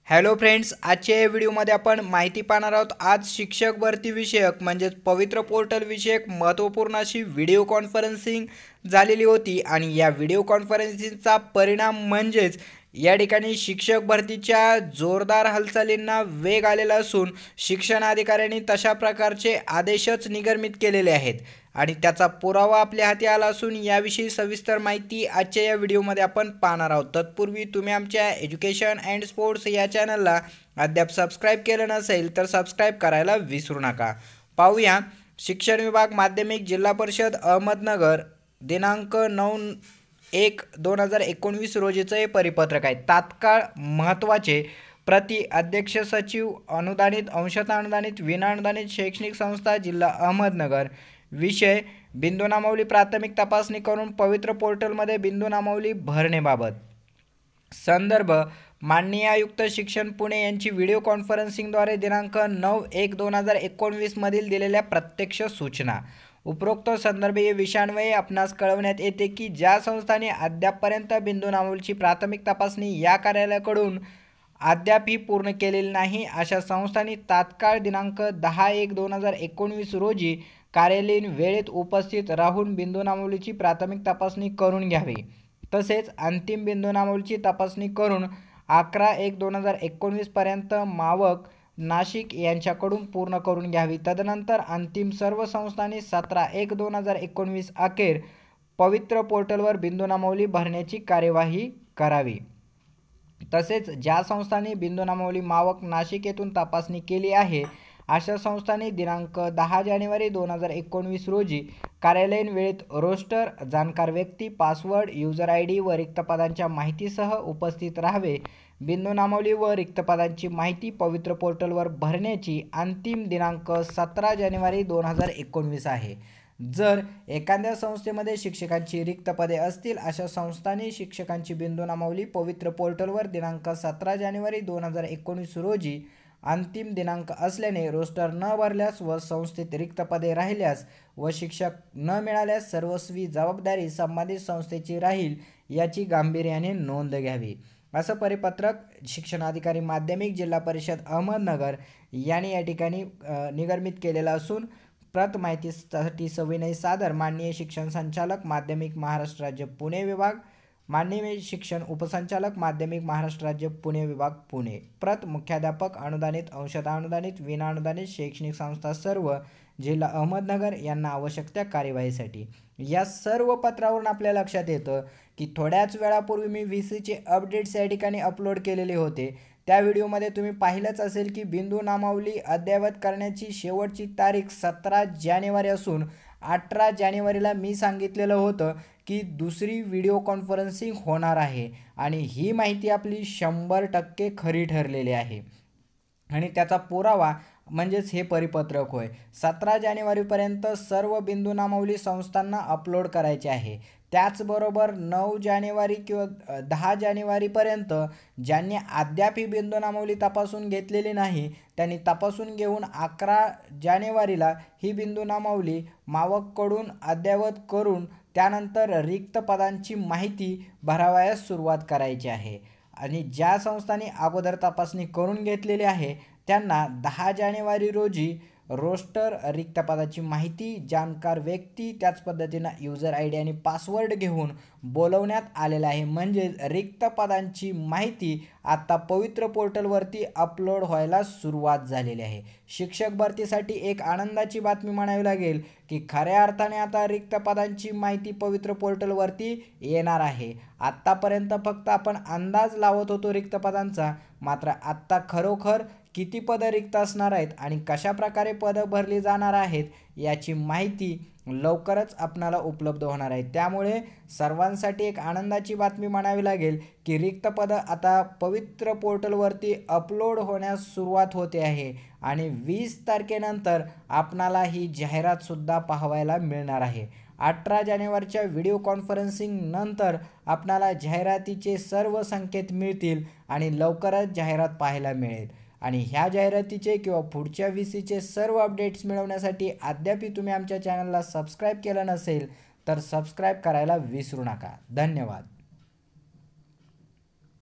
Hello friends, आजच्या या व्हिडिओमध्ये आपण माहिती पाहणार आहोत। आज शिक्षक भरती विषयक म्हणजे पवित्र पोर्टल विषयक महत्त्वपूर्ण अशी व्हिडिओ कॉन्फरन्सिंग झालेली होती आणि या व्हिडिओ कॉन्फरन्सिंगचा परिणाम म्हणजेच या ठिकाणी शिक्षक भरतीच्या जोरदार हालचालींना वेग आलेला असून शिक्षण अधिकाऱ्यांनी तशा प्रकारचे आदेशच निर्गमित केलेले आहेत आणि त्याचा पुरावा आपल्या हाती आला असून याविषयी सविस्तर माहिती आजच्या या व्हिडिओमध्ये आपण पाहणार आहोत। तत्पूर्वी तुम्ही आमच्या एज्युकेशन अँड स्पोर्ट्स या चॅनलला अद्याप सबस्क्राइब केलं नसेल तर सबस्क्राइब करायला विसरू नका। पाहूया शिक्षण विभाग माध्यमिक जिल्हा परिषद अहमदनगर दिनांक 9/1/2019 रोजीचे हे परिपत्रक आहे। तात्काळ महत्त्वाचे प्रति अध्यक्ष सचिव अनुदानित अंशतः अनुदानित विनाअनुदानित शैक्षणिक संस्था जिल्हा अहमदनगर। विषय बिंदू नामावली प्राथमिक तपासणी करून पवित्र पोर्टलमध्ये बिंदू नामावली भरण्याबाबत। संदर्भ माननीय आयुक्त शिक्षण पुणे यांची व्हिडिओ कॉन्फरन्सिंगद्वारे दिनांक 9/1/2019 मधील दिलेल्या प्रत्यक्ष सूचना। उपरोक्त संदर्भीय विषयान्वये आपणास कळवण्यात येते की ज्या संस्थांनी अद्यापपर्यंत बिंदू नामावलीची प्राथमिक तपासणी या कार्यालयाकडून अद्यापही पूर्ण केलेली नाही अशा संस्थांनी तात्काळ दिनांक 10/1/2019 रोजी कार्यालयीन वेळेत उपस्थित राहून बिंदू नामावलीची प्राथमिक तपासणी करून घ्यावी। तसेच अंतिम बिंदू नामावलीची तपासणी करून 11/1/2019 पर्यंत मावक नाशिक यांच्याकडून पूर्ण करून घ्यावी। तदनंतर अंतिम सर्व संस्थांनी 17/1/2019 अखेर पवित्र पोर्टलवर बिंदू नामावली भरण्याची कार्यवाही करावी। तसेच ज्या संस्थांनी बिंदू नामावली मावक नाशिक येथून तपासणी केली आहे अशा संस्थांनी दिनांक 10 जानेवारी 2019 रोजी कार्यालयीन वेळेत रोस्टर, जाणकार व्यक्ती, पासवर्ड, यूजर ID व रिक्त पदांच्या माहितीसह उपस्थित राहावे। बिंदू नामावली व रिक्त पदांची माहिती पवित्र पोर्टलवर भरण्याची अंतिम दिनांक 17 जानेवारी 2019 आहे। जर एखाद्या संस्थेमध्ये शिक्षकांची रिक्त पदे असतील अशा संस्थांनी शिक्षकांची बिंदू नामावली पवित्र पोर्टलवर दिनांक 17 जानेवारी 2019 रोजी अंतिम दिनांक असल्याने रोस्टर न भरल्यास व संस्थेत रिक्त पदे राहिल्यास व शिक्षक न मिळाल्यास सर्वस्वी जबाबदारी संबंधित संस्थेची राहील याची गांभीर्याने नोंद घ्यावी, असं परिपत्रक शिक्षणाधिकारी माध्यमिक जिल्हा परिषद अहमदनगर यांनी या ठिकाणी निर्गमित केलेलं असून प्रत माहितीसाठी सविनय सादर माननीय शिक्षण संचालक माध्यमिक महाराष्ट्र राज्य पुणे विभाग, माननीय शिक्षण उपसंचालक माध्यमिक महाराष्ट्र राज्य पुणे विभाग पुणे। प्रत मुख्याध्यापक अनुदानित अंशतः अनुदानित विनाअनुदानित शैक्षणिक संस्था सर्व जिल्हा अहमदनगर यांना आवश्यक त्या कार्यवाहीसाठी। या सर्व पत्रावरून आपल्या लक्षात येतं की थोड्याच वेळापूर्वी मी VCचे अपडेट्स या ठिकाणी अपलोड केलेले होते। त्या व्हिडिओमध्ये तुम्ही पाहिलंच असेल की बिंदू नामावली अद्ययावत करण्याची शेवटची तारीख 17 जानेवारी असून 18 जानेवारीला मी सांगितलेलं होतं की दुसरी व्हिडिओ कॉन्फरन्सिंग होणार आहे आणि ही माहिती आपली 100% खरी ठरलेली आहे आणि त्याचा पुरावा म्हणजेच हे परिपत्रक होय। 17 जानेवारीपर्यंत सर्व बिंदू नामावली संस्थांना अपलोड करायचे आहे। त्याचबरोबर 9 जानेवारी किंवा 10 जानेवारीपर्यंत ज्यांनी अद्याप ही बिंदू नामावली तपासून घेतलेली नाही त्यांनी तपासून घेऊन 11 जानेवारीला ही बिंदू नामावली मावककडून अद्ययावत करून त्यानंतर रिक्त पदांची माहिती भरावयास सुरुवात करायची आहे आणि ज्या संस्थांनी अगोदर तपासणी करून घेतलेली आहे त्यांना 10 जानेवारी रोजी रोस्टर, रिक्त पदाची माहिती, जाणकार व्यक्ती, त्याच पद्धतीनं यूजर ID आणि पासवर्ड घेऊन बोलवण्यात आलेलं आहे। म्हणजे रिक्त पदांची माहिती आता पवित्र पोर्टलवरती अपलोड व्हायला सुरुवात झालेली आहे। शिक्षक भरतीसाठी एक आनंदाची बातमी म्हणावी लागेल की खऱ्या अर्थाने आता रिक्त पदांची माहिती पवित्र पोर्टलवरती येणार आहे। आत्तापर्यंत फक्त आपण अंदाज लावत होतो रिक्त पदांचा, मात्र आत्ता खरोखर किती पदं रिक्त असणार आहेत आणि कशा प्रकारे पदं भरली जाणार आहेत याची माहिती लवकरच आपणाला उपलब्ध होणार आहे। त्यामुळे सर्वांसाठी एक आनंदाची बातमी म्हणावी लागेल की रिक्त पदं आता पवित्र पोर्टलवरती अपलोड होण्यास सुरुवात होते आहे आणि 20 तारखेनंतर आपणाला ही जाहिरातसुद्धा पाहायला मिळणार आहे। 18 जानेवारीच्या व्हिडिओ कॉन्फरन्सिंग नंतर आपणाला जाहिरातीचे सर्व संकेत मिळतील आणि लवकरच जाहिरात पाहायला मिळेल आणि ह्या जाहिरातीचे किंवा पुढच्या VCचे सर्व अपडेट्स मिळवण्यासाठी अद्यापही तुम्ही आमच्या चॅनलला सबस्क्राइब केलं नसेल तर सबस्क्राइब करायला विसरू नका। धन्यवाद।